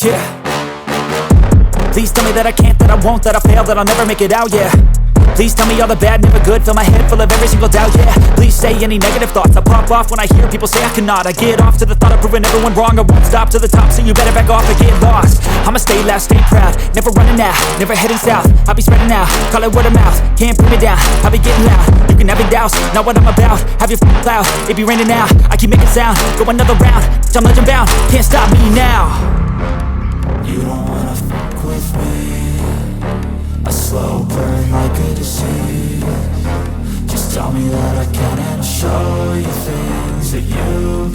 Yeah. Please tell me that I can't, that I won't, that I fail, that I'll never make it out, yeah. Please tell me all the bad, never good. Fill my head full of every single doubt, yeah. Please say any negative thoughts. I pop off when I hear people say I cannot. I get off to the thought of proving everyone wrong. I won't stop to the top, so you better back off and get lost. I'ma stay loud, stay proud, never running out, never heading south. I'll be spreading out, call it word of mouth. Can't put me down, I'll be getting loud. You can have your doubts, not what I'm about. Have your f***ing cloud, it be raining now. I keep making sound, go another round. I'm legend bound, can't stop me now. You don't wanna fuck with me. A slow burn like a disease. Just tell me that I can and I'll show you things that you